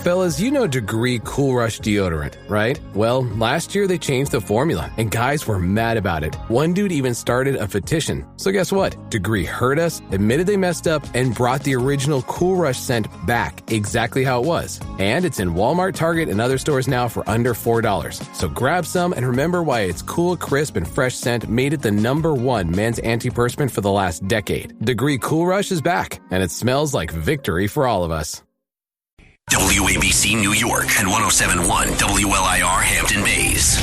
Fellas, you know Degree Cool Rush deodorant, right? Well, last year they changed the formula, and guys were mad about it. One dude even started a petition. So guess what? Degree heard us, admitted they messed up, and brought the original Cool Rush scent back exactly how it was. And it's in Walmart, Target, and other stores now for under $4. So grab some and remember why its cool, crisp, and fresh scent made it the #1 men's antiperspirant for the last decade. Degree Cool Rush is back, and it smells like victory for all of us. WABC New York and 107.1 WLIR Hampton Bays.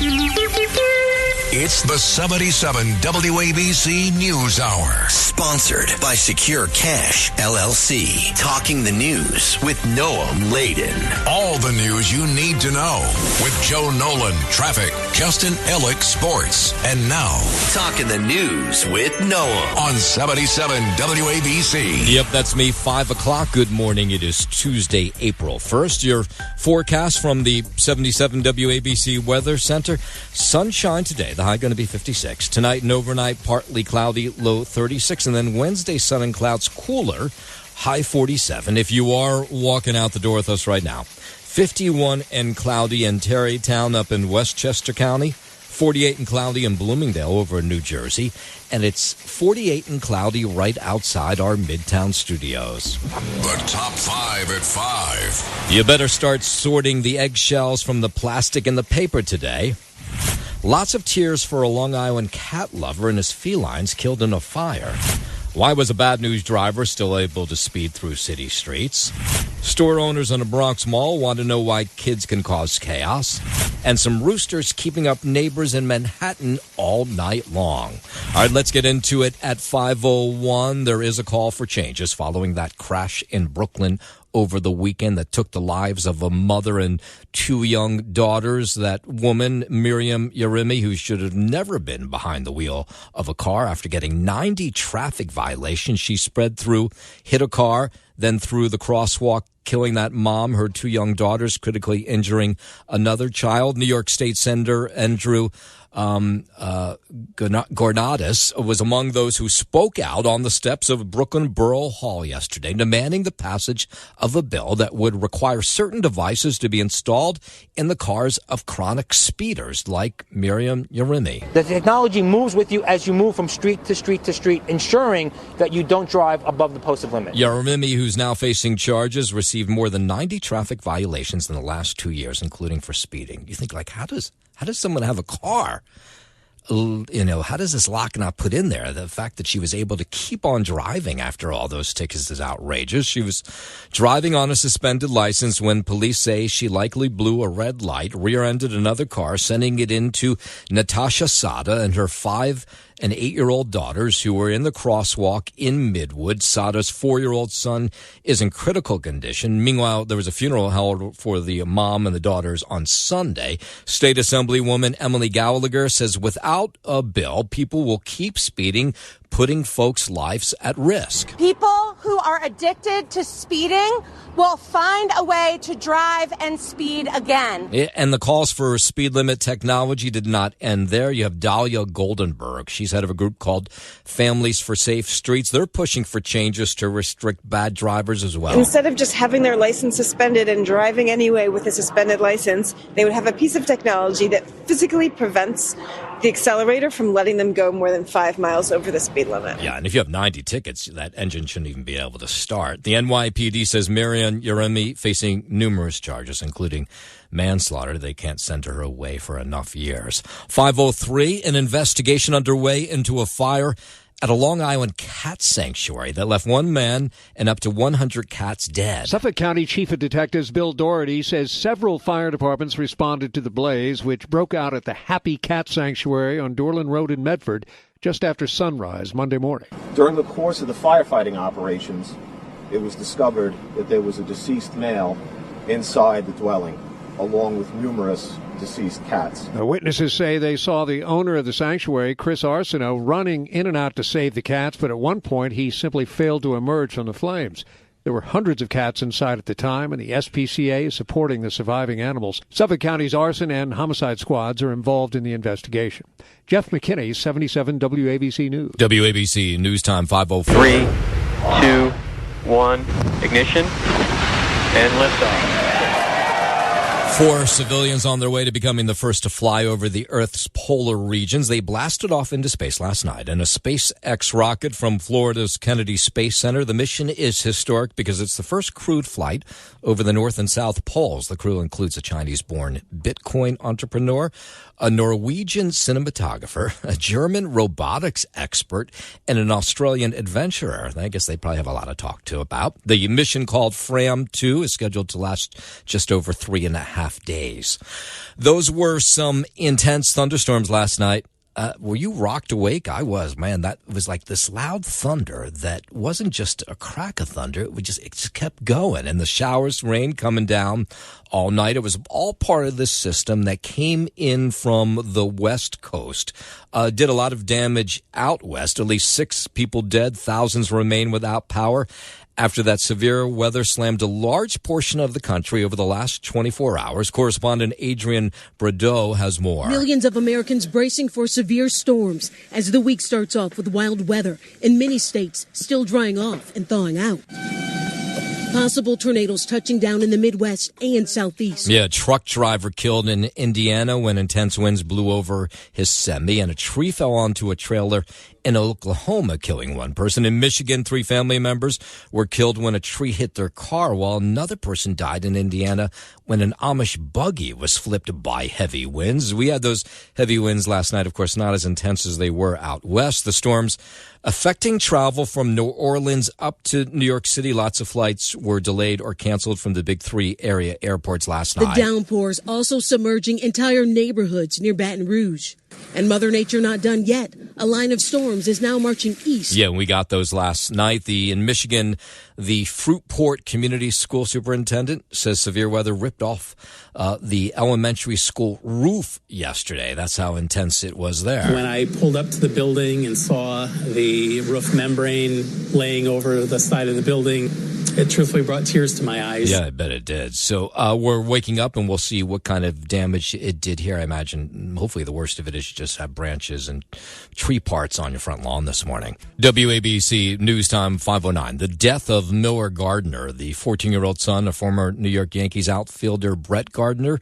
It's the 77 WABC News Hour. Sponsored by Secure Cash, LLC. Talking the news with Noam Laden. All the news you need to know with Joe Nolan, traffic, Justin Ellick, sports. And now, Talking the news with Noam on 77 WABC. Yep, that's me, 5 o'clock. Good morning. It is Tuesday, April 1st. Your forecast from the 77 WABC Weather Center. Sunshine today. The high going to be 56. Tonight and overnight, partly cloudy, low 36. And then Wednesday, sun and clouds, cooler, high 47. If you are walking out the door with us right now, 51 and cloudy in Tarrytown up in Westchester County, 48 and cloudy in Bloomingdale over in New Jersey, and it's 48 and cloudy right outside our Midtown studios. The top 5 at 5. You better start sorting the eggshells from the plastic and the paper today. Lots of tears for a Long Island cat lover and his felines killed in a fire. Why was a bad news driver still able to speed through city streets? Store owners in a Bronx mall want to know why kids can cause chaos. And some roosters keeping up neighbors in Manhattan all night long. All right, let's get into it at 5:01. There is a call for changes following that crash in Brooklyn over the weekend that took the lives of a mother and 2 young daughters. That woman, Miriam Yerimi, who should have never been behind the wheel of a car after getting 90 traffic violations. She sped through, hit a car, then through the crosswalk, killing that mom, her 2 young daughters, critically injuring another child. New York State Senator Andrew Gornadas was among those who spoke out on the steps of Brooklyn Borough Hall yesterday, demanding the passage of a bill that would require certain devices to be installed in the cars of chronic speeders like Miriam Yerimi. The technology moves with you as you move from street to street to street, ensuring that you don't drive above the posted limit. Yerimi, who's now facing charges, received more than 90 traffic violations in the last 2 years, including for speeding. You think, like, how does someone have a car? How does this lock not put in there? The fact that she was able to keep on driving after all those tickets is outrageous. She was driving on a suspended license when police say she likely blew a red light, rear-ended another car, sending it into Natasha Sada and her 5 and 8-year-old daughters who were in the crosswalk in Midwood. Sada's 4-year-old son is in critical condition. Meanwhile, there was a funeral held for the mom and the daughters on Sunday. State Assemblywoman Emily Gallagher says without a bill, people will keep speeding, putting folks' lives at risk. People who are addicted to speeding will find a way to drive and speed again. And the calls for speed limit technology did not end there. You have Dahlia Goldenberg. She's head of a group called Families for Safe Streets. They're pushing for changes to restrict bad drivers as well. Instead of just having their license suspended and driving anyway with a suspended license, they would have a piece of technology that physically prevents the accelerator from letting them go more than 5 miles over the speed limit. Yeah, and if you have 90 tickets, that engine shouldn't even be able to start. The NYPD says Miriam Yerimi facing numerous charges, including manslaughter. They can't send her away for enough years. 5:03, an investigation underway into a fire at a Long Island cat sanctuary that left 1 man and up to 100 cats dead. Suffolk County Chief of Detectives Bill Doherty says several fire departments responded to the blaze, which broke out at the Happy Cat Sanctuary on Dorland Road in Medford just after sunrise Monday morning. During the course of the firefighting operations, it was discovered that there was a deceased male inside the dwelling, along with numerous deceased cats. The witnesses say they saw the owner of the sanctuary, Chris Arsenault, running in and out to save the cats, but at one point he simply failed to emerge from the flames. There were hundreds of cats inside at the time, and the SPCA is supporting the surviving animals. Suffolk County's arson and homicide squads are involved in the investigation. Jeff McKinney, 77 WABC News. WABC News Time 5:04. 3, 2, 1, ignition, and liftoff. 4 civilians on their way to becoming the first to fly over the Earth's polar regions. They blasted off into space last night in a SpaceX rocket from Florida's Kennedy Space Center. The mission is historic because it's the first crewed flight over the North and South Poles. The crew includes a Chinese-born Bitcoin entrepreneur, a Norwegian cinematographer, a German robotics expert, and an Australian adventurer. I guess they probably have a lot to talk to about. The mission, called Fram 2, is scheduled to last just over 3.5 days. Those were some intense thunderstorms last night. Were you rocked awake? I was, man. That was like this loud thunder that wasn't just a crack of thunder. It just kept going. And the showers, rain coming down all night. It was all part of this system that came in from the West Coast. Did a lot of damage out west. At least 6 people dead. Thousands remain without power after that severe weather slammed a large portion of the country over the last 24 hours. Correspondent Adrian Bradeau has more. Millions of Americans bracing for severe storms as the week starts off with wild weather in many states still drying off and thawing out. Possible tornadoes touching down in the Midwest and Southeast. Yeah, a truck driver killed in Indiana when intense winds blew over his semi, and a tree fell onto a trailer in Oklahoma, killing one person. In Michigan, 3 family members were killed when a tree hit their car, while another person died in Indiana when an Amish buggy was flipped by heavy winds. We had those heavy winds last night, of course, not as intense as they were out west. The storms affecting travel from New Orleans up to New York City. Lots of flights were delayed or canceled from the big 3 area airports last night. The downpours also submerging entire neighborhoods near Baton Rouge. And Mother Nature not done yet. A line of storms is now marching east. Yeah, we got those last night. In Michigan, the Fruitport Community School Superintendent says severe weather ripped off the elementary school roof yesterday. That's how intense it was there. When I pulled up to the building and saw the roof membrane laying over the side of the building, it truthfully brought tears to my eyes. Yeah, I bet it did. So we're waking up and we'll see what kind of damage it did here. I imagine hopefully the worst of it is you just have branches and tree parts on your front lawn this morning. WABC News Time 5:09. The death of Miller Gardner, the 14-year-old son of former New York Yankees outfielder Brett Gardner,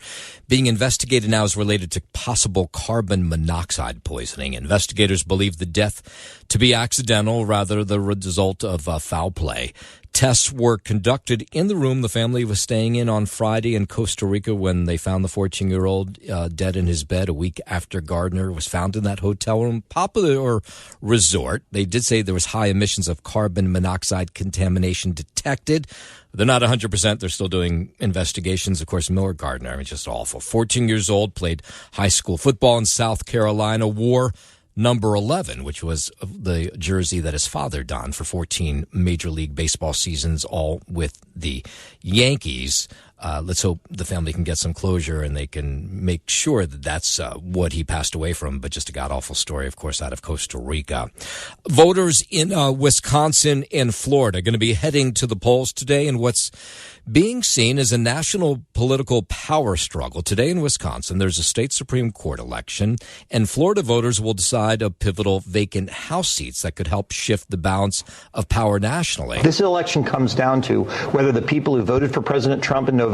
being investigated now is related to possible carbon monoxide poisoning. Investigators believe the death to be accidental, rather the result of foul play. Tests were conducted in the room the family was staying in on Friday in Costa Rica when they found the 14-year-old dead in his bed a week after Gardner was found in that hotel room. Popular resort. They did say there was high emissions of carbon monoxide contamination detected. They're not 100%. They're still doing investigations. Of course, Miller Gardner, I mean, just awful. 14 years old, played high school football in South Carolina, wore number 11, which was the jersey that his father donned for 14 Major League Baseball seasons, all with the Yankees. Let's hope the family can get some closure and they can make sure that that's what he passed away from. But just a god-awful story, of course, out of Costa Rica. Voters in Wisconsin and Florida are going to be heading to the polls today, and what's being seen as a national political power struggle. Today in Wisconsin, there's a state Supreme Court election, and Florida voters will decide a pivotal vacant House seats that could help shift the balance of power nationally. This election comes down to whether the people who voted for President Trump in November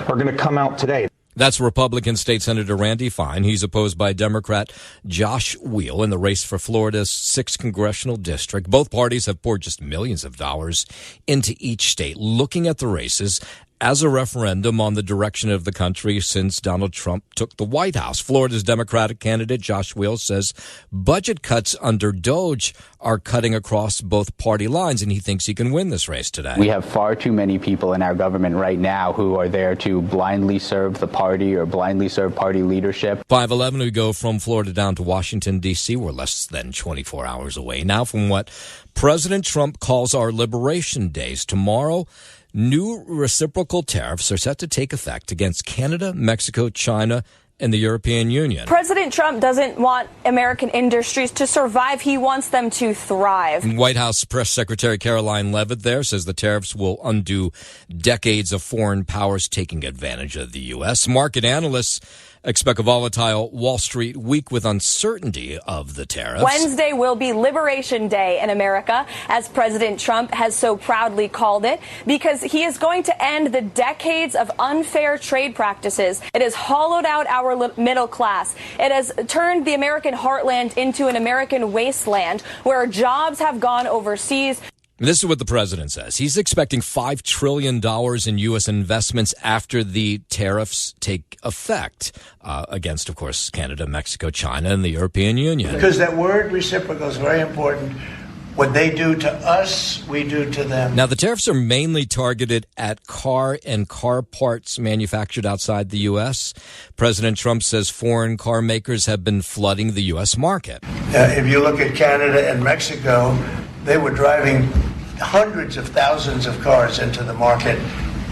are going to come out today. That's Republican State Senator Randy Fine. He's opposed by Democrat Josh Weil in the race for Florida's 6th congressional district. Both parties have poured just millions of dollars into each state, looking at the races as a referendum on the direction of the country since Donald Trump took the White House. Florida's Democratic candidate Josh Weil says budget cuts under DOJ are cutting across both party lines, and he thinks he can win this race today. We have far too many people in our government right now who are there to blindly serve the party or blindly serve party leadership. 5:11, we go from Florida down to Washington, D.C. We're less than 24 hours away now from what President Trump calls our Liberation Days. Tomorrow, new reciprocal tariffs are set to take effect against Canada, Mexico, China, in the European Union. President Trump doesn't want American industries to survive. He wants them to thrive. White House Press Secretary Caroline Leavitt there says the tariffs will undo decades of foreign powers taking advantage of the U.S. Market analysts expect a volatile Wall Street week with uncertainty of the tariffs. Wednesday will be Liberation Day in America, as President Trump has so proudly called it, because he is going to end the decades of unfair trade practices. It has hollowed out our middle class. It has turned the American heartland into an American wasteland where jobs have gone overseas. This is what the president says. He's expecting $5 trillion in U.S. investments after the tariffs take effect against, of course, Canada, Mexico, China, and the European Union. Because that word reciprocal is very important. What they do to us, we do to them. Now, the tariffs are mainly targeted at car and car parts manufactured outside the U.S. President Trump says foreign car makers have been flooding the U.S. market. If you look at Canada and Mexico, they were driving hundreds of thousands of cars into the market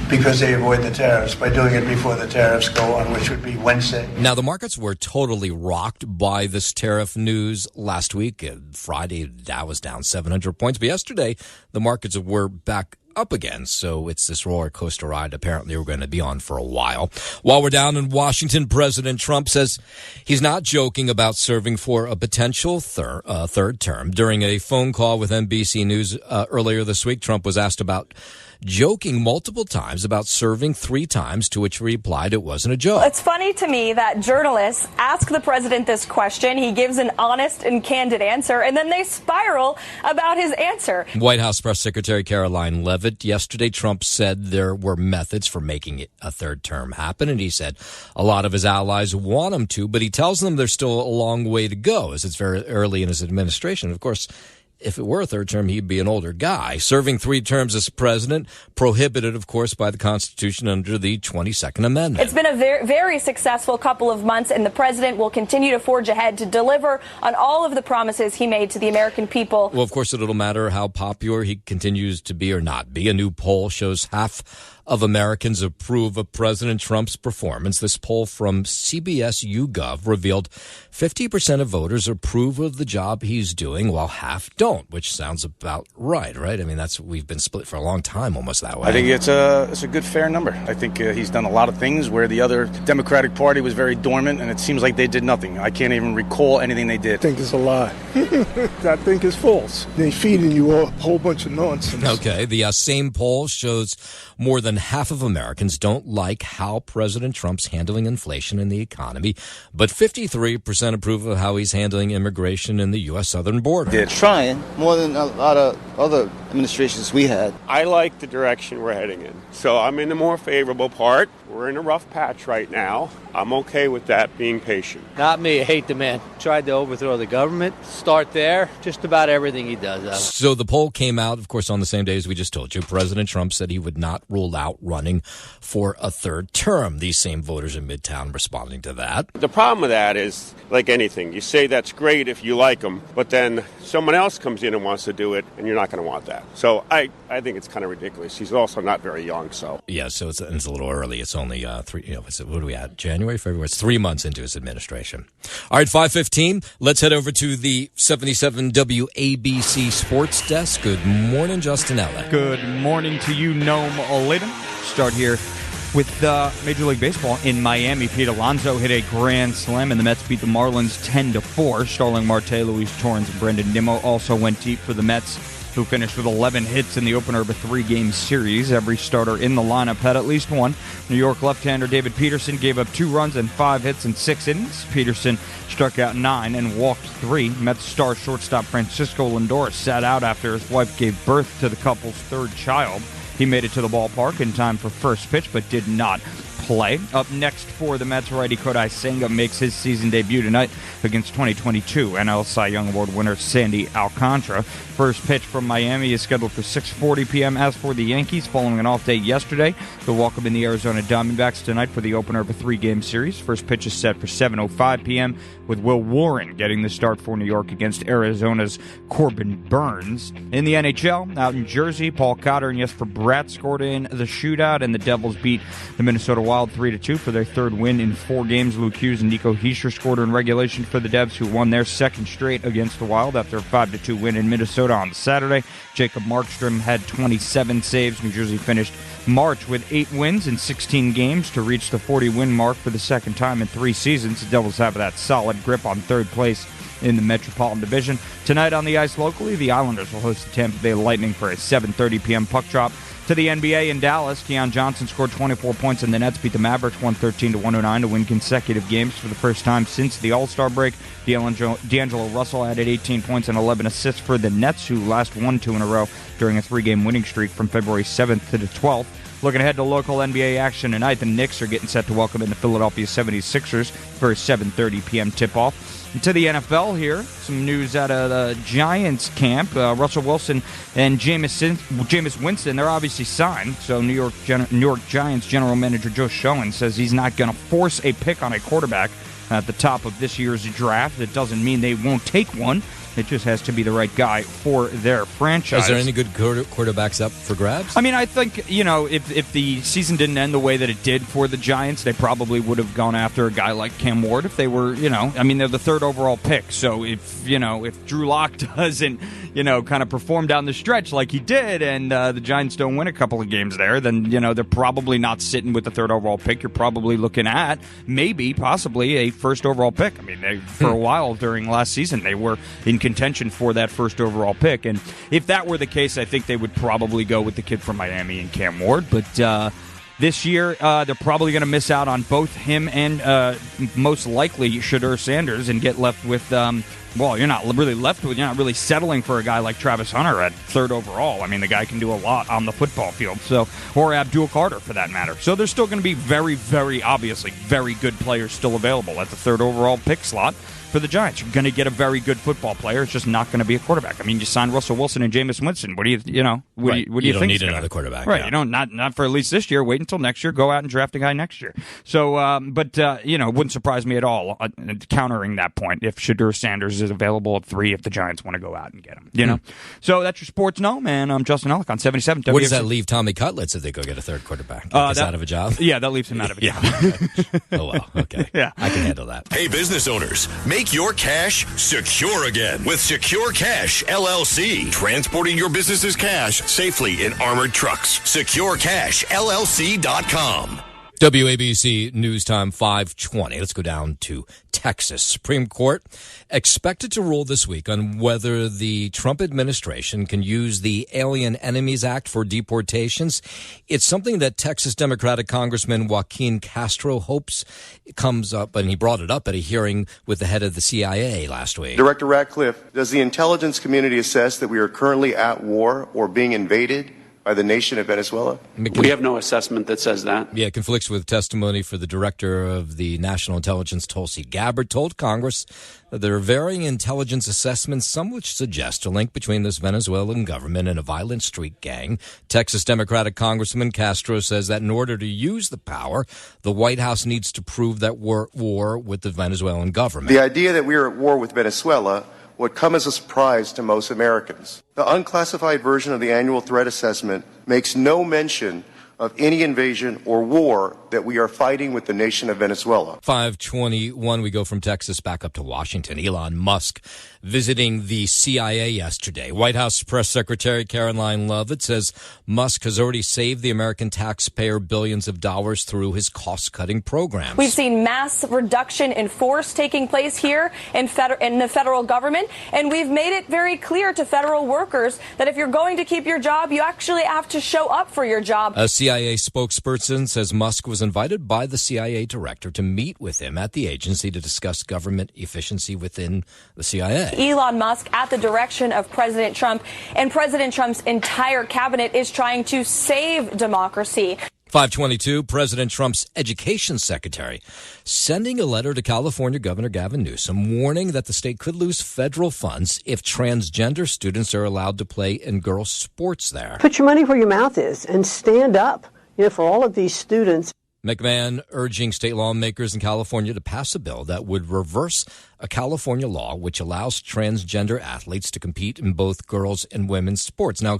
because they avoid the tariffs by doing it before the tariffs go on, which would be Wednesday. Now, the markets were totally rocked by this tariff news last week. Friday, Dow was down 700 points. But yesterday, the markets were back up again. So it's this roller coaster ride apparently we're going to be on for a while. While we're down in Washington, President Trump says he's not joking about serving for a potential third term. During a phone call with NBC News earlier this week, Trump was asked about joking multiple times about serving 3 times, to which he replied it wasn't a joke. It's funny to me that journalists ask the president this question, he gives an honest and candid answer, and then they spiral about his answer. White House Press Secretary Caroline Leavitt, yesterday Trump said there were methods for making a third term happen, and he said a lot of his allies want him to, but he tells them there's still a long way to go as it's very early in his administration. Of course, if it were a third term, he'd be an older guy. Serving 3 terms as president, prohibited, of course, by the Constitution under the 22nd Amendment. It's been a very, very successful couple of months, and the president will continue to forge ahead to deliver on all of the promises he made to the American people. Well, of course, it'll matter how popular he continues to be or not be. A new poll shows half of Americans approve of President Trump's performance. This poll from CBS YouGov revealed 50% of voters approve of the job he's doing, while half don't, which sounds about right? I mean, we've been split for a long time, almost that way. I think it's a good, fair number. I think he's done a lot of things where the other Democratic Party was very dormant, and it seems like they did nothing. I can't even recall anything they did. I think it's a lie. I think it's false. They're feeding you a whole bunch of nonsense. Okay, the same poll shows more than half of Americans don't like how President Trump's handling inflation and the economy, but 53% approve of how he's handling immigration in the U.S. southern border. They're trying more than a lot of other administrations we had. I like the direction we're heading in, so I'm in the more favorable part. We're in a rough patch right now. I'm okay with that, being patient. Not me. I hate the man. Tried to overthrow the government. Start there. Just about everything he does. So the poll came out, of course, on the same day as we just told you. President Trump said he would not rule out running for a third term. These same voters in Midtown responding to that. The problem with that is, like anything, you say that's great if you like them, but then someone else comes in and wants to do it, and you're not going to want that. So I think it's kind of ridiculous. He's also not very young, so. Yeah, so it's a little early. It's only 3, what are we at? January, February? It's 3 months into his administration. All right, 5:15. Let's head over to the 77 WABC Sports Desk. Good morning, Justin Ellett. Good morning to you, Noam Oladen. Start here with Major League Baseball in Miami. Pete Alonso hit a grand slam, and the Mets beat the Marlins 10-4. Starling Marte, Luis Torrens, and Brendan Nimmo also went deep for the Mets, who finished with 11 hits in the opener of a 3-game series. Every starter in the lineup had at least one. New York left-hander David Peterson gave up 2 runs and 5 hits in 6 innings. Peterson struck out 9 and walked 3. Mets star shortstop Francisco Lindor sat out after his wife gave birth to the couple's 3rd child. He made it to the ballpark in time for first pitch, but did not play. Up next for the Mets, righty Kodai Senga makes his season debut tonight against 2022 NL Cy Young Award winner Sandy Alcantara. First pitch from Miami is scheduled for 6:40 p.m. As for the Yankees, following an off day yesterday, they'll welcome in the Arizona Diamondbacks tonight for the opener of a 3-game series. First pitch is set for 7:05 p.m. with Will Warren getting the start for New York against Arizona's Corbin Burns. In the NHL, out in Jersey, Paul Cotter and Jesper Bratt scored in the shootout, and the Devils beat the Minnesota Wild Wild 3-2 for their third win in 4 games. Luke Hughes and Nico Hischier scored in regulation for the Devs, who won their second straight against the Wild after a 5-2 win in Minnesota on Saturday. Jacob Markstrom had 27 saves. New Jersey finished March with 8 wins in 16 games to reach the 40-win mark for the second time in 3 seasons. The Devils have that solid grip on third place in the Metropolitan Division. Tonight on the ice locally, the Islanders will host the Tampa Bay Lightning for a 7:30 p.m. puck drop. To the NBA in Dallas, Keon Johnson scored 24 points, and the Nets beat the Mavericks 113-109 to win consecutive games for the first time since the All-Star break. D'Angelo Russell added 18 points and 11 assists for the Nets, who last won 2 in a row during a 3-game winning streak from February 7th to the 12th. Looking ahead to local NBA action tonight, the Knicks are getting set to welcome in the Philadelphia 76ers for a 7:30 p.m. tip-off. And to the NFL here, some news out of the Giants camp. Russell Wilson and Jameis Winston, they're obviously signed. So New York Giants general manager Joe Schoen says he's not going to force a pick on a quarterback at the top of this year's draft. That doesn't mean they won't take one. It just has to be the right guy for their franchise. Is there any good quarterbacks up for grabs? I mean, I think, if the season didn't end the way that it did for the Giants, they probably would have gone after a guy like Cam Ward if they were, they're the 3rd overall pick. So if Drew Lock doesn't, kind of perform down the stretch like he did and the Giants don't win a couple of games there, then, they're probably not sitting with the 3rd overall pick. You're probably looking at possibly a 1st overall pick. I mean, for a while during last season, they were in contention for that 1st overall pick. And if that were the case, I think they would probably go with the kid from Miami and Cam Ward. But this year, they're probably going to miss out on both him and most likely Shedeur Sanders and get left with, you're not really settling for a guy like Travis Hunter at 3rd overall. I mean, the guy can do a lot on the football field, or Abdul Carter for that matter. So there's still going to be very, very obviously very good players still available at the 3rd overall pick slot. For the Giants, you're going to get a very good football player. It's just not going to be a quarterback. I mean, you signed Russell Wilson and Jameis Winston. What do you think? You don't need another quarterback. Right. Yeah. Not for at least this year. Wait until next year. Go out and draft a guy next year. So, it wouldn't surprise me at all, countering that point, if Shedeur Sanders is available at 3, if the Giants want to go out and get him. So that's your Sports Know, man. I'm Justin Ellick on 77. What does that leave Tommy Cutlets if they go get a 3rd quarterback? He's out of a job? Yeah, that leaves him out of a job. Oh, well, okay. Yeah. I can handle that. Hey, business owners, make your cash secure again with Secure Cash LLC. Transporting your business's cash safely in armored trucks. SecureCashLLC.com. WABC News Time 5:20. Let's go down to Texas. Supreme Court expected to rule this week on whether the Trump administration can use the Alien Enemies Act for deportations. It's something that Texas Democratic Congressman Joaquin Castro hopes comes up, and he brought it up at a hearing with the head of the CIA last week. Director Ratcliffe, does the intelligence community assess that we are currently at war or being invaded by the nation of Venezuela? We have no assessment that says that. Yeah, it conflicts with testimony for the director of the National Intelligence, Tulsi Gabbard, told Congress that there are varying intelligence assessments, some which suggest a link between this Venezuelan government and a violent street gang. Texas Democratic Congressman Castro says that in order to use the power, the White House needs to prove that we're at war with the Venezuelan government. The idea that we are at war with Venezuela would come as a surprise to most Americans. The unclassified version of the annual threat assessment makes no mention of any invasion or war that we are fighting with the nation of Venezuela. 5:21, we go from Texas back up to Washington. Elon Musk visiting the CIA yesterday. White House Press Secretary Caroline Leavitt says Musk has already saved the American taxpayer billions of dollars through his cost-cutting programs. We've seen mass reduction in force taking place here in the federal government, and we've made it very clear to federal workers that if you're going to keep your job, you actually have to show up for your job. A CIA spokesperson says Musk was invited by the CIA director to meet with him at the agency to discuss government efficiency within the CIA. Elon Musk, at the direction of President Trump, and President Trump's entire cabinet, is trying to save democracy. 5:22, President Trump's education secretary sending a letter to California Governor Gavin Newsom warning that the state could lose federal funds if transgender students are allowed to play in girls' sports there. Put your money where your mouth is and stand up, for all of these students. McMahon urging state lawmakers in California to pass a bill that would reverse a California law which allows transgender athletes to compete in both girls' and women's sports. Now,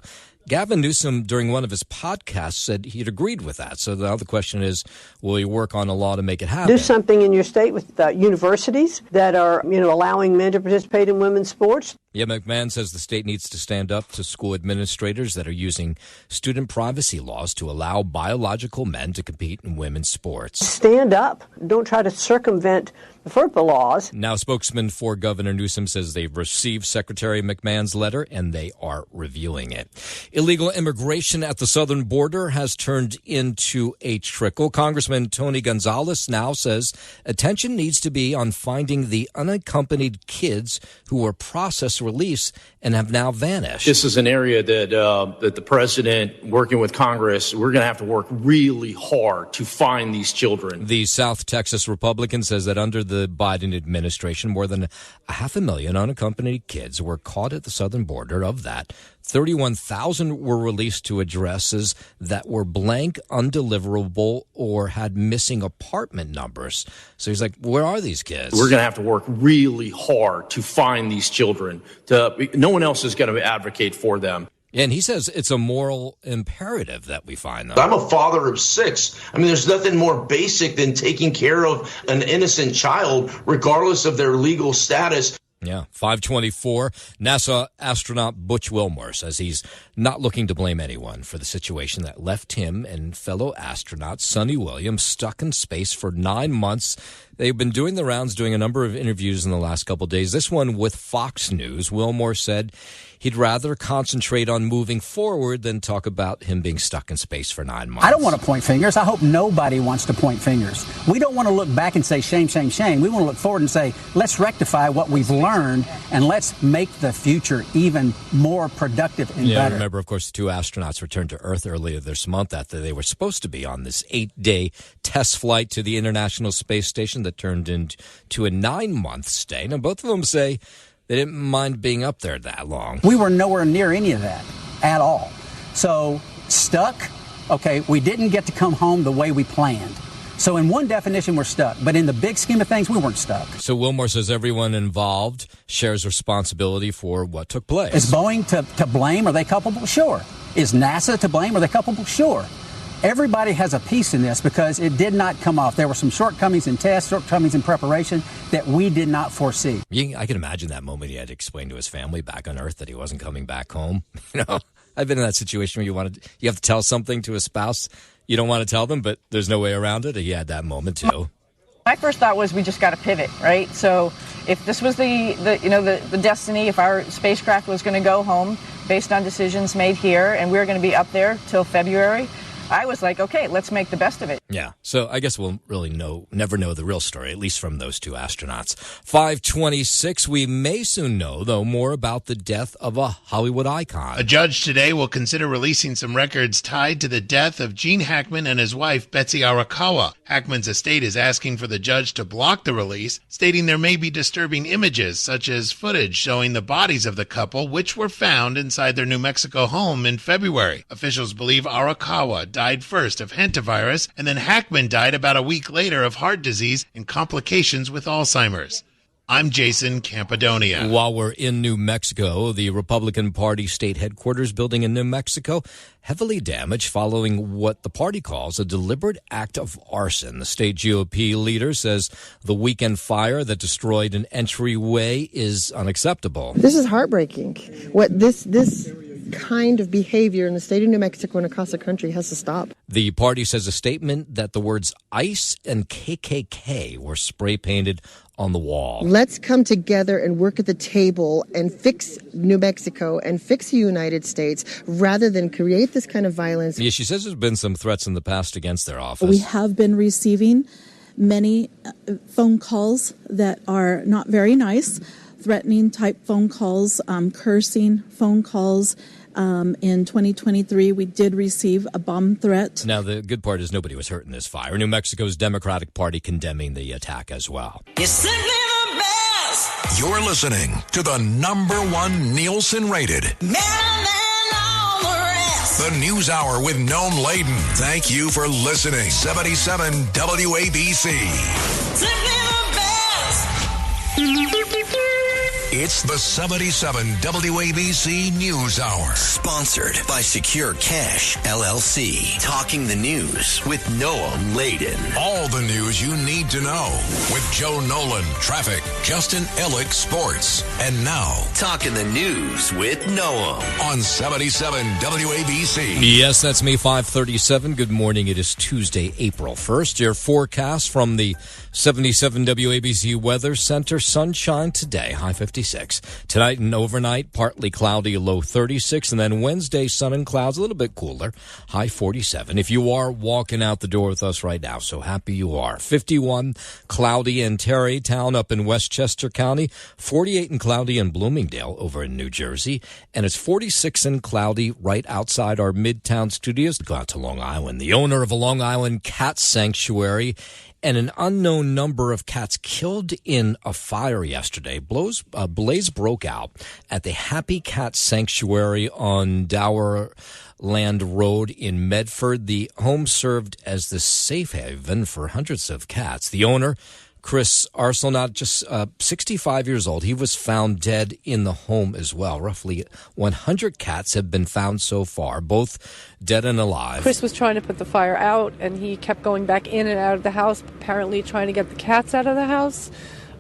Gavin Newsom, during one of his podcasts, said he'd agreed with that. So now the question is, will he work on a law to make it happen? Do something in your state with universities that are, allowing men to participate in women's sports. Yeah, McMahon says the state needs to stand up to school administrators that are using student privacy laws to allow biological men to compete in women's sports. Stand up. Don't try to circumvent the FERPA laws. Now, spokesman for Governor Newsom says they've received Secretary McMahon's letter and they are reviewing it. Illegal immigration at the southern border has turned into a trickle. Congressman Tony Gonzalez now says attention needs to be on finding the unaccompanied kids who were process released and have now vanished. This is an area that the president, working with Congress, we're going to have to work really hard to find these children. The South Texas Republican says that under the Biden administration, more than 500,000 unaccompanied kids were caught at the southern border. Of that, 31,000 were released to addresses that were blank, undeliverable, or had missing apartment numbers. So he's like, where are these kids? We're going to have to work really hard to find these children. No one else is going to advocate for them. And he says it's a moral imperative that we find them. I'm a father of 6. I mean, there's nothing more basic than taking care of an innocent child, regardless of their legal status. Yeah, 524. NASA astronaut Butch Wilmore says he's not looking to blame anyone for the situation that left him and fellow astronaut Sonny Williams stuck in space for 9 months. They've been doing the rounds, doing a number of interviews in the last couple of days. This one with Fox News. Wilmore said he'd rather concentrate on moving forward than talk about him being stuck in space for 9 months. I don't want to point fingers. I hope nobody wants to point fingers. We don't want to look back and say shame, shame, shame. We want to look forward and say, let's rectify what we've learned and let's make the future even more productive and better. Remember, of course, the 2 astronauts returned to Earth earlier this month after they were supposed to be on this 8-day test flight to the International Space Station that turned into a 9-month stay. Now, both of them say they didn't mind being up there that long. We were nowhere near any of that at all. So, stuck, okay, we didn't get to come home the way we planned. So in one definition, we're stuck. But in the big scheme of things, we weren't stuck. So Wilmore says everyone involved shares responsibility for what took place. Is Boeing to blame? Are they culpable? Sure. Is NASA to blame? Are they culpable? Sure. Everybody has a piece in this because it did not come off. There were some shortcomings in tests, shortcomings in preparation that we did not foresee. I can imagine that moment he had to explain to his family back on Earth that he wasn't coming back home. I've been in that situation where you have to tell something to a spouse. You don't want to tell them, but there's no way around it. He had that moment too. My first thought was we just got to pivot, right? So if this was the destiny, if our spacecraft was going to go home based on decisions made here and we were going to be up there till February, I was like, okay, let's make the best of it. Yeah, so I guess we'll really never know the real story, at least from those 2 astronauts. 526, we may soon know, though, more about the death of a Hollywood icon. A judge today will consider releasing some records tied to the death of Gene Hackman and his wife, Betsy Arakawa. Hackman's estate is asking for the judge to block the release, stating there may be disturbing images, such as footage showing the bodies of the couple, which were found inside their New Mexico home in February. Officials believe Arakawa died first of hantavirus, and then Hackman died about a week later of heart disease and complications with Alzheimer's. I'm Jason Campadonia. While we're in New Mexico, the Republican Party state headquarters building in New Mexico heavily damaged following what the party calls a deliberate act of arson. The state GOP leader says the weekend fire that destroyed an entryway is unacceptable. This is heartbreaking. What this kind of behavior in the state of New Mexico and across the country has to stop. The party says a statement that the words ICE and KKK were spray painted on the wall. Let's come together and work at the table and fix New Mexico and fix the United States rather than create this kind of violence. Yeah, she says there's been some threats in the past against their office. We have been receiving many phone calls that are not very nice, threatening type phone calls, cursing phone calls. In 2023, we did receive a bomb threat. Now, the good part is nobody was hurt in this fire. New Mexico's Democratic Party condemning the attack as well. You're simply the best. You're listening to the #1 Nielsen-rated The News Hour with Noam Laden. Thank you for listening. 77 WABC. Simply the best. It's the 77 WABC News Hour. Sponsored by Secure Cash, LLC. Talking the news with Noam Laden. All the news you need to know with Joe Nolan, traffic, Justin Ellick, sports. And now, Talking the news with Noam on 77 WABC. Yes, that's me, 537. Good morning. It is Tuesday, April 1st. Your forecast from the 77 WABC Weather Center. Sunshine today, high 56. Tonight and overnight, partly cloudy, low 36. And then Wednesday, sun and clouds, a little bit cooler, high 47. If you are walking out the door with us right now, so happy you are. 51, cloudy in Tarrytown up in Westchester County. 48 and cloudy in Bloomingdale over in New Jersey. And it's 46 and cloudy right outside our Midtown studios. Go out to Long Island. The owner of a Long Island cat sanctuary and an unknown number of cats killed in a fire yesterday. Blaze broke out at the Happy Cat Sanctuary on Dower Land Road in Medford. The home served as the safe haven for hundreds of cats. The owner, Chris Arsenault, just 65 years old. He was found dead in the home as well. Roughly 100 cats have been found so far, both dead and alive. Chris was trying to put the fire out, and he kept going back in and out of the house, apparently trying to get the cats out of the house.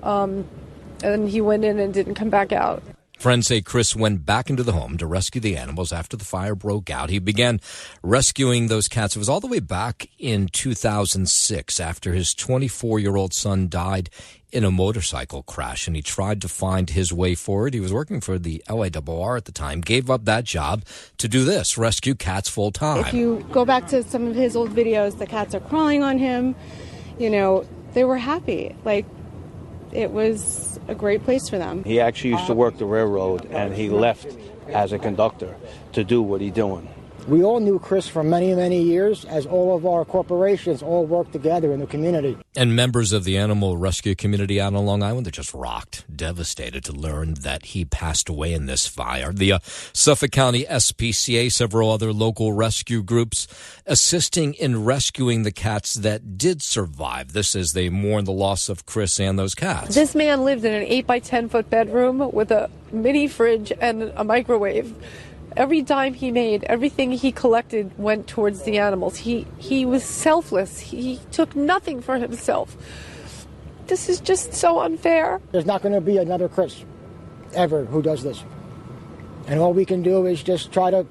And he went in and didn't come back out. Friends say Chris went back into the home to rescue the animals after the fire broke out. He began rescuing those cats. It was all the way back in 2006 after his 24-year-old son died in a motorcycle crash, and he tried to find his way forward. He was working for the LARR at the time, gave up that job to do this, rescue cats full time. If you go back to some of his old videos, the cats are crawling on him. You know, they were happy. Like, it was a great place for them. He actually used to work the railroad, and he left as a conductor to do what he's doing. We all knew Chris for many, many years, as all of our corporations all work together in the community. And members of the animal rescue community out on Long Island, they're just rocked, devastated to learn that he passed away in this fire. The Suffolk County SPCA, several other local rescue groups assisting in rescuing the cats that did survive. This as they mourn the loss of Chris and those cats. This man lived in an 8 by 10 foot bedroom with a mini fridge and a microwave. Every dime he made, everything he collected went towards the animals. He was selfless. He took nothing for himself. This is just so unfair. There's not going to be another Chris ever who does this. And all we can do is just try to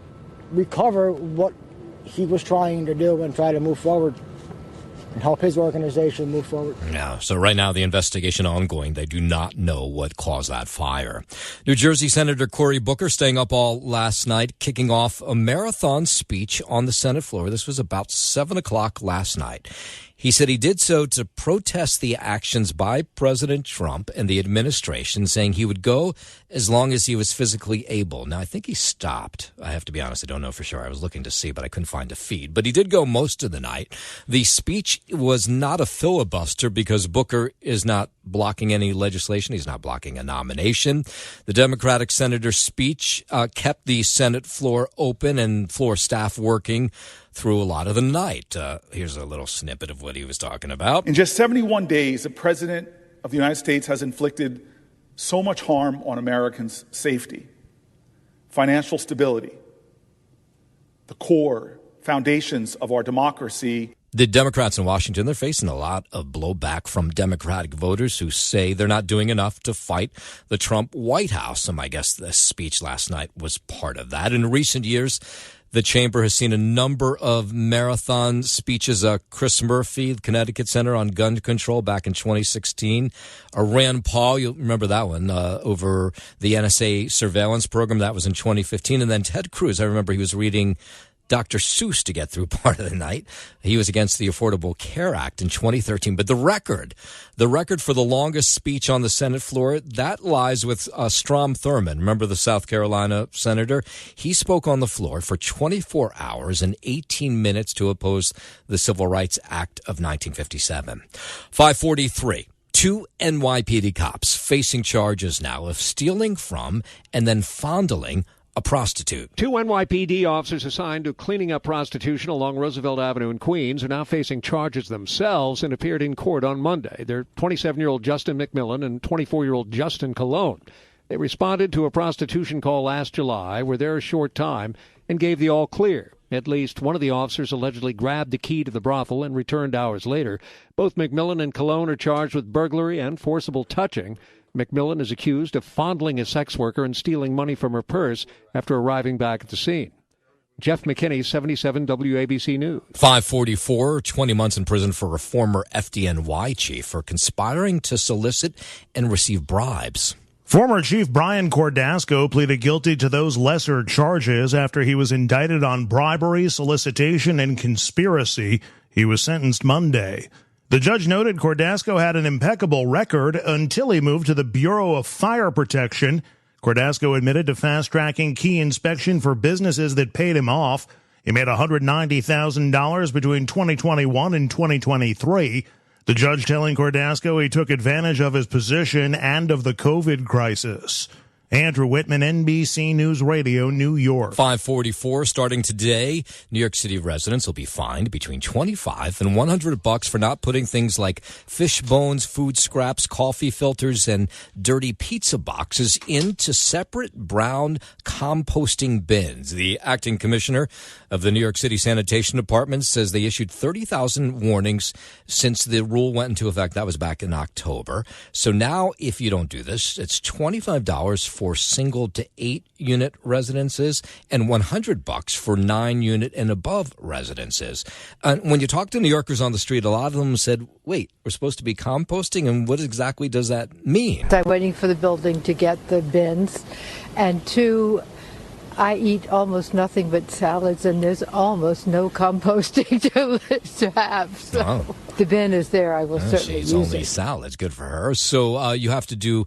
recover what he was trying to do and try to move forward and help his organization move forward. Yeah, so right now the investigation ongoing. They do not know what caused that fire. New Jersey Senator Cory Booker staying up all last night, kicking off a marathon speech on the Senate floor. This was about 7 o'clock last night. He said he did so to protest the actions by President Trump and the administration, saying he would go as long as he was physically able. Now, I think he stopped. I have to be honest, I don't know for sure. I was looking to see, but I couldn't find a feed. But he did go most of the night. The speech was not a filibuster because Booker is not blocking any legislation. He's not blocking a nomination. The Democratic senator's speech kept the Senate floor open and floor staff working through a lot of the night. Here's a little snippet of what he was talking about. In just 71 days, the President of the United States has inflicted so much harm on Americans' safety, financial stability, the core foundations of our democracy. The Democrats in Washington, they're facing a lot of blowback from Democratic voters who say they're not doing enough to fight the Trump White House. And I guess the speech last night was part of that. In recent years, the chamber has seen a number of marathon speeches. Chris Murphy, the Connecticut Center on Gun Control back in 2016. Rand Paul, you'll remember that one, over the NSA surveillance program. That was in 2015. And then Ted Cruz, I remember he was reading Dr. Seuss to get through part of the night. He was against the Affordable Care Act in 2013. But the record for the longest speech on the Senate floor, that lies with Strom Thurmond. Remember the South Carolina senator? He spoke on the floor for 24 hours and 18 minutes to oppose the Civil Rights Act of 1957. 543. 2 NYPD cops facing charges now of stealing from and then fondling a prostitute. 2 NYPD officers assigned to cleaning up prostitution along Roosevelt Avenue in Queens are now facing charges themselves and appeared in court on Monday. They're 27-year-old Justin McMillan and 24-year-old Justin Colon. They responded to a prostitution call last July, were there a short time, and gave the all clear. At least one of the officers allegedly grabbed the key to the brothel and returned hours later. Both McMillan and Cologne are charged with burglary and forcible touching. McMillan is accused of fondling a sex worker and stealing money from her purse after arriving back at the scene. Jeff McKinney, 77 WABC News. 544, 20 months in prison for a former FDNY chief for conspiring to solicit and receive bribes. Former Chief Brian Cordasco pleaded guilty to those lesser charges after he was indicted on bribery, solicitation, and conspiracy. He was sentenced Monday. The judge noted Cordasco had an impeccable record until he moved to the Bureau of Fire Protection. Cordasco admitted to fast-tracking key inspection for businesses that paid him off. He made $190,000 between 2021 and 2023. The judge telling Cordasco he took advantage of his position and of the COVID crisis. Andrew Whitman, NBC News Radio, New York. 544, starting today, New York City residents will be fined between $25 and $100 for not putting things like fish bones, food scraps, coffee filters, and dirty pizza boxes into separate brown composting bins. The acting commissioner of the New York City Sanitation Department says they issued 30,000 warnings since the rule went into effect. That was back in October. So now, if you don't do this, it's $25 for single to 8 unit residences and $100 for 9 unit and above residences. And when you talk to New Yorkers on the street, a lot of them said, wait, we're supposed to be composting, and what exactly does that mean? I'm waiting for the building to get the bins, and 2, I eat almost nothing but salads, and there's almost no composting to have. So the bin is there. I will certainly use it. She's only salads. Good for her. So you have to do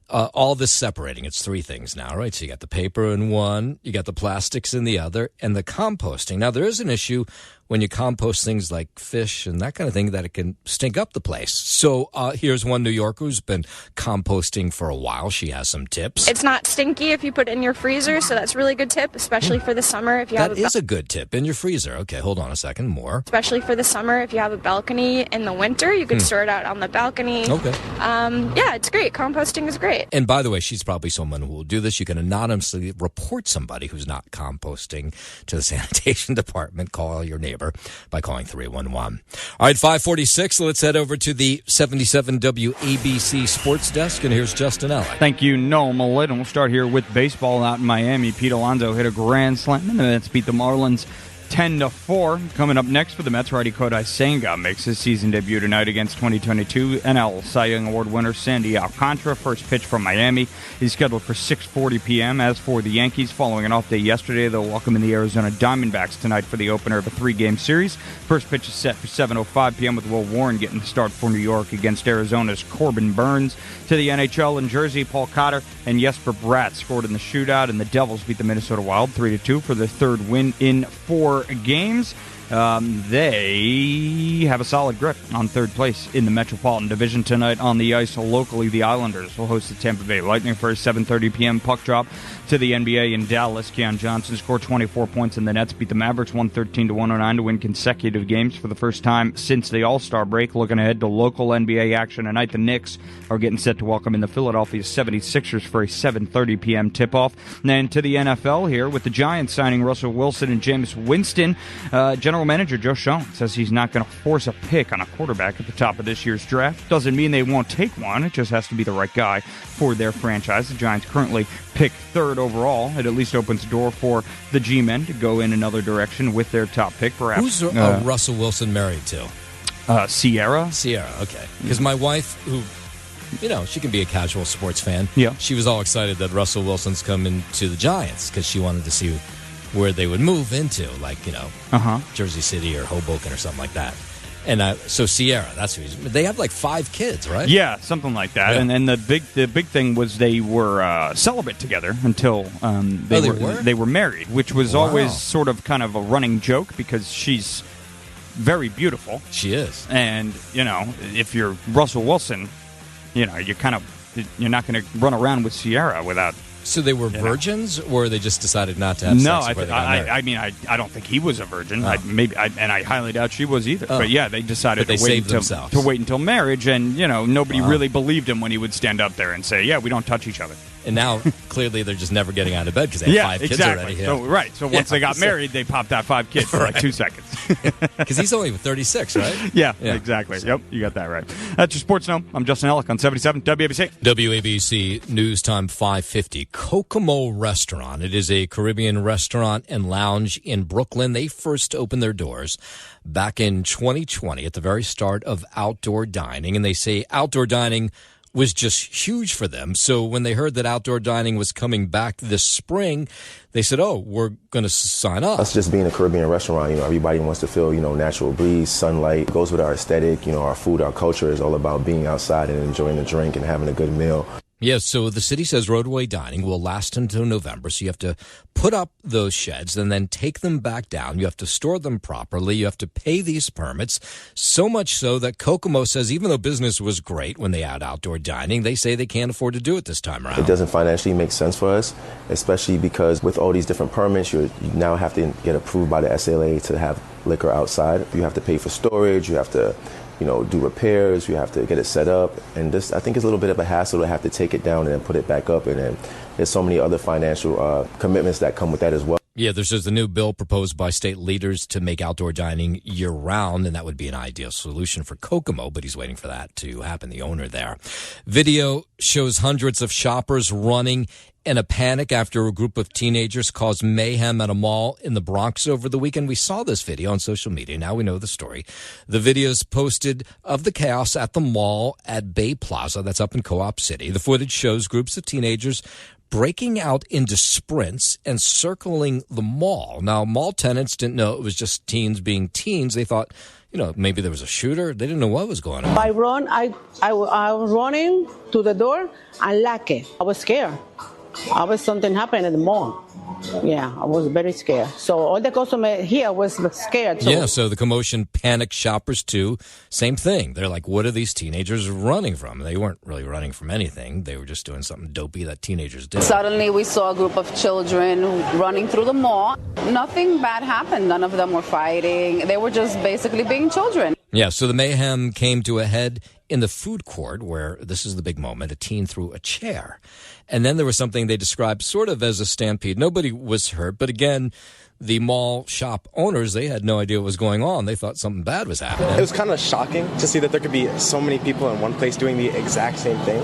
all this separating. It's 3 things now, right? So you got the paper in one, you got the plastics in the other, and the composting. Now, there is an issue when you compost things like fish and that kind of thing that it can stink up the place. So here's one New Yorker who's been composting for a while. She has some tips. It's not stinky if you put it in your freezer, so that's a really good tip, especially for the summer. If you that is a good tip, in your freezer. Okay, hold on a second, more. Especially for the summer, if you have a balcony in the winter, you could store it out on the balcony. Okay. Yeah, it's great. Composting is great. And by the way, she's probably someone who will do this. You can anonymously report somebody who's not composting to the sanitation department. Call your neighbor by calling 311. All right, 546. Let's head over to the 77 WABC Sports Desk, and here's Justin Ellick. Thank you, Noel Millett. And we'll start here with baseball out in Miami. Pete Alonso hit a grand slam, and the Mets beat the Marlins 10-4. Coming up next for the Mets, righty Kodai Senga makes his season debut tonight against 2022 NL Cy Young Award winner Sandy Alcantara. First pitch from Miami. He's scheduled for 6:40 p.m. As for the Yankees, following an off day yesterday, they'll welcome in the Arizona Diamondbacks tonight for the opener of a 3-game series. First pitch is set for 7:05 p.m. with Will Warren getting the start for New York against Arizona's Corbin Burns. To the NHL in Jersey, Paul Cotter and Jesper Bratt scored in the shootout, and the Devils beat the Minnesota Wild 3-2 for their 3rd win in 4 games. They have a solid grip on 3rd place in the Metropolitan Division tonight on the ice. Locally, the Islanders will host the Tampa Bay Lightning for a 7:30 p.m. puck drop. To the NBA in Dallas, Keon Johnson scored 24 points, and the Nets beat the Mavericks 113-109 to win consecutive games for the first time since the All-Star break. Looking ahead to local NBA action tonight, the Knicks are getting set to welcome in the Philadelphia 76ers for a 7:30 p.m. tip-off. And to the NFL here with the Giants signing Russell Wilson and Jameis Winston. General Manager Joe Schoen says he's not going to force a pick on a quarterback at the top of this year's draft. Doesn't mean they won't take one. It just has to be the right guy for their franchise. The Giants currently pick 3rd overall. It at least opens the door for the G-men to go in another direction with their top pick. Perhaps. Who's Russell Wilson married to? Sierra. Sierra, okay. Because my wife, who, you know, she can be a casual sports fan. Yeah. She was all excited that Russell Wilson's coming to the Giants because she wanted to see where they would move into, like, you know, Jersey City or Hoboken or something like that. And so Sierra, that's who he's. They have like 5 kids, right? Yeah, something like that. Yeah. And the big thing was they were celibate together until they were married, which was always sort of kind of a running joke because she's very beautiful. She is. And, you know, if you're Russell Wilson, you know, you're not going to run around with Sierra without. So they were virgins, or they just decided not to have sex? No, I don't think he was a virgin. I highly doubt she was either. But yeah, they decided to wait until marriage, and you know nobody really believed him when he would stand up there and say, "Yeah, we don't touch each other." And now, clearly, they're just never getting out of bed because they have 5 kids already. Yeah. So once they got married, they popped out 5 kids for like 2 seconds. Because he's only 36, right? Yeah, exactly. Yep, you got that right. That's your Sports Know. I'm Justin Ellick on 77 WABC. WABC News Time 5:50. Kokomo Restaurant. It is a Caribbean restaurant and lounge in Brooklyn. They first opened their doors back in 2020 at the very start of outdoor dining. And they say outdoor dining was just huge for them. So when they heard that outdoor dining was coming back this spring, they said, we're going to sign up. Us just being a Caribbean restaurant, everybody wants to feel, natural breeze, sunlight. It goes with our aesthetic, our food, our culture is all about being outside and enjoying the drink and having a good meal. Yes, so the city says roadway dining will last until November, so you have to put up those sheds and then take them back down. You have to store them properly. You have to pay these permits, so much so that Kokomo says even though business was great when they had outdoor dining, they say they can't afford to do it this time around. It doesn't financially make sense for us, especially because with all these different permits, you now have to get approved by the SLA to have liquor outside. You have to pay for storage. You have to do repairs, you have to get it set up. And this, I think, is a little bit of a hassle to have to take it down and then put it back up. And then there's so many other financial commitments that come with that as well. Yeah, there's just a new bill proposed by state leaders to make outdoor dining year-round, and that would be an ideal solution for Kokomo, but he's waiting for that to happen, the owner there. Video shows hundreds of shoppers running in a panic after a group of teenagers caused mayhem at a mall in the Bronx over the weekend. We saw this video on social media. Now we know the story. The videos posted of the chaos at the mall at Bay Plaza, that's up in Co-op City. The footage shows groups of teenagers breaking out into sprints and circling the mall. Now, mall tenants didn't know it was just teens being teens. They thought, maybe there was a shooter. They didn't know what was going on. I was running to the door and lock it. I was scared. Something happened at the mall. Yeah, I was very scared. So all the customers here was scared. Yeah, so the commotion panicked shoppers too. Same thing. They're like, what are these teenagers running from? They weren't really running from anything. They were just doing something dopey that teenagers did. Suddenly we saw a group of children running through the mall. Nothing bad happened. None of them were fighting. They were just basically being children. Yeah, so the mayhem came to a head in the food court where, this is the big moment, a teen threw a chair. And then there was something they described sort of as a stampede. Nobody was hurt, but again, the mall shop owners, they had no idea what was going on. They thought something bad was happening. It was kind of shocking to see that there could be so many people in one place doing the exact same thing.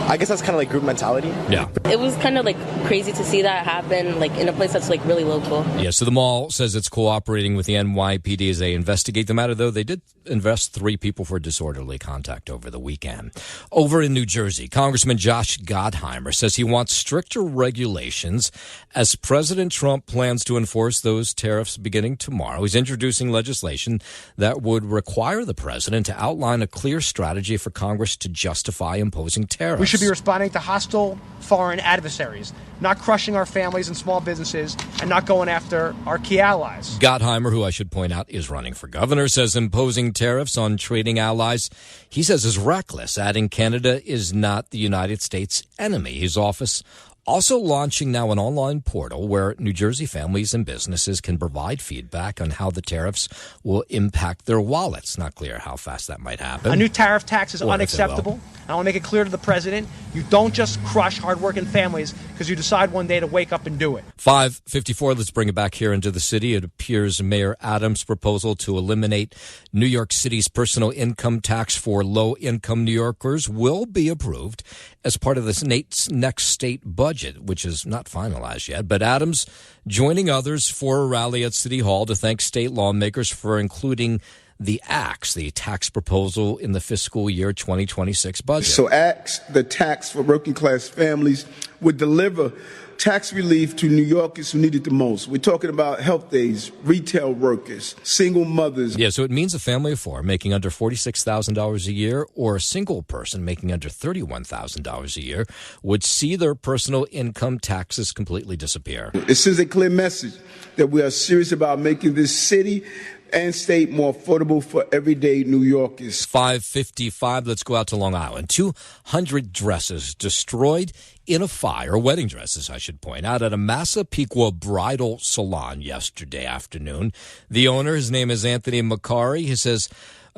I guess that's kind of like group mentality. Yeah. It was kind of like crazy to see that happen, like in a place that's like really local. Yeah, so the mall says it's cooperating with the NYPD as they investigate the matter, though they did arrest 3 people for disorderly conduct over the weekend. Over in New Jersey, Congressman Josh Gottheimer says he wants stricter regulations as President Trump plans to enforce those tariffs beginning tomorrow. He's introducing legislation that would require the president to outline a clear strategy for Congress to justify imposing tariffs. We should be responding to hostile foreign adversaries, not crushing our families and small businesses, and not going after our key allies. Gottheimer, who I should point out is running for governor, says imposing tariffs on trading allies, he says, is reckless, adding Canada is not the United States' enemy. His office also launching now an online portal where New Jersey families and businesses can provide feedback on how the tariffs will impact their wallets. Not clear how fast that might happen. A new tariff tax is unacceptable. I want to make it clear to the president, you don't just crush hardworking families because you decide one day to wake up and do it. 5:54, let's bring it back here into the city. It appears Mayor Adams' proposal to eliminate New York City's personal income tax for low-income New Yorkers will be approved as part of this next state budget, which is not finalized yet. But Adams joining others for a rally at City Hall to thank state lawmakers for including the AX, the tax proposal in the fiscal year 2026 budget. So AX, the tax for working class families, would deliver tax relief to New Yorkers who need it the most. We're talking about health aides, retail workers, single mothers. Yeah, so it means a family of 4 making under $46,000 a year or a single person making under $31,000 a year would see their personal income taxes completely disappear. It sends a clear message that we are serious about making this city and state more affordable for everyday New Yorkers. 5:55, let's go out to Long Island. 200 dresses destroyed in a fire, wedding dresses, I should point out, at a Massapequa bridal salon yesterday afternoon. The owner, his name is Anthony McCary, he says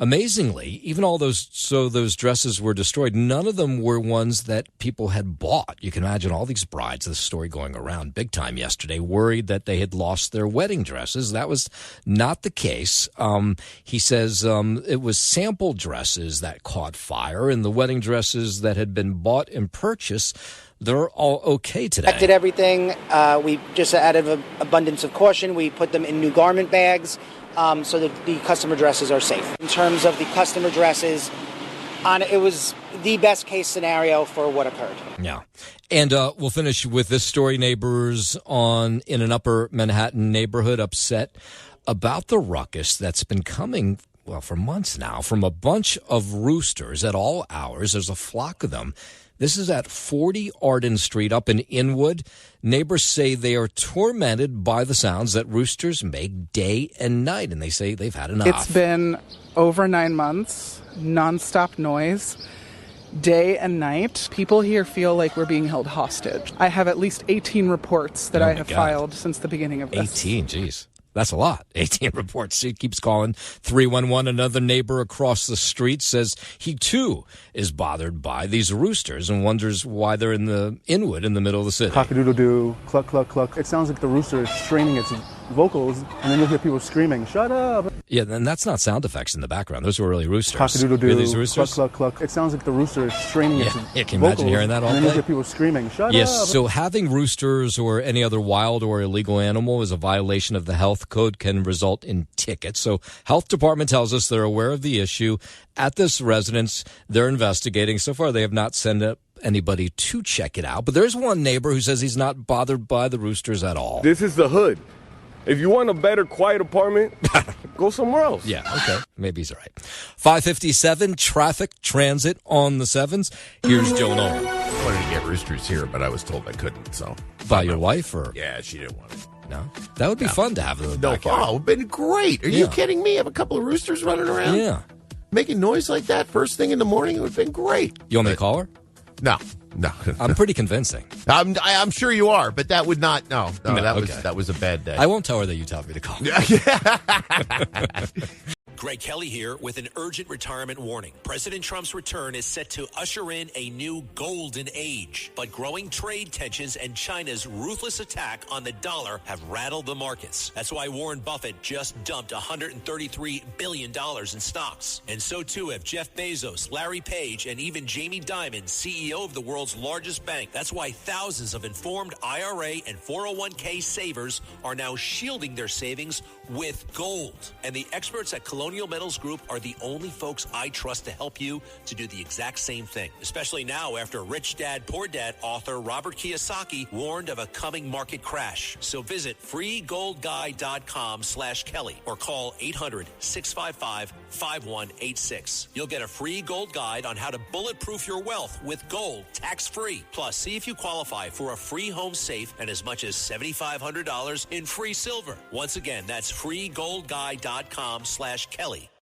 Amazingly, even all those dresses were destroyed. None of them were ones that people had bought. You can imagine all these brides, the story going around big time yesterday, worried that they had lost their wedding dresses. That was not the case. He says it was sample dresses that caught fire, and the wedding dresses that had been bought and purchased, they're all okay today. Did everything. We just, out of abundance of caution, we put them in new garment bags. So that the customer dresses are safe. In terms of the customer dresses, it was the best case scenario for what occurred. Yeah. And we'll finish with this story. Neighbors in an upper Manhattan neighborhood upset about the ruckus that's been coming, well, for months now, from a bunch of roosters at all hours. There's a flock of them. This is at 40 Arden Street up in Inwood. Neighbors say they are tormented by the sounds that roosters make day and night, and they say they've had enough. It's been over 9 months, nonstop noise, day and night. People here feel like we're being held hostage. I have at least 18 reports that I have filed since the beginning of this. 18, geez. That's a lot. 18 reports. He keeps calling 311. Another neighbor across the street says he, too, is bothered by these roosters and wonders why they're in the Inwood in the middle of the city. Cock-a-doodle-doo, cluck, cluck, cluck. It sounds like the rooster is straining its vocals, and then you'll hear people screaming, "Shut up!" Yeah, and that's not sound effects in the background. Those were really roosters. Cock-a-doodle-doo, Really, these roosters? cluck, cluck, cluck. It sounds like the rooster is straining its vocals. Yeah, can you imagine hearing that all and then day? you'll hear people screaming, "Shut up!" Yes, so having roosters or any other wild or illegal animal is a violation of the health code, can result in tickets. So health department tells us they're aware of the issue. At this residence, they're investigating. So far, they have not sent up anybody to check it out. But there's one neighbor who says he's not bothered by the roosters at all. This is the hood. If you want a better, quiet apartment, go somewhere else. Yeah, okay. Maybe he's all right. 5:57, traffic, transit on the 7s. Here's Joe Nolan. I wanted to get roosters here, but I was told I couldn't, so. By your wife, or? Yeah, she didn't want it. No? That would be fun to have them in the backyard. Oh, it would been great. Are you kidding me? Have a couple of roosters running around? Yeah. Making noise like that first thing in the morning, it would have been great. You want me to call her? No. I'm pretty convincing. I'm sure you are, but that would not. No, that was a bad day. I won't tell her that you told me to call. Greg Kelly here with an urgent retirement warning. President Trump's return is set to usher in a new golden age. But growing trade tensions and China's ruthless attack on the dollar have rattled the markets. That's why Warren Buffett just dumped $133 billion in stocks. And so too have Jeff Bezos, Larry Page, and even Jamie Dimon, CEO of the world's largest bank. That's why thousands of informed IRA and 401k savers are now shielding their savings with gold. And the experts at Colonial Metals Group are the only folks I trust to help you to do the exact same thing, especially now after Rich Dad Poor Dad author Robert Kiyosaki warned of a coming market crash. So visit freegoldguide.com/Kelly or call 800-655-5186. You'll get a free gold guide on how to bulletproof your wealth with gold tax-free. Plus, see if you qualify for a free home safe and as much as $7,500 in free silver. Once again, that's freegoldguide.com/Kelly.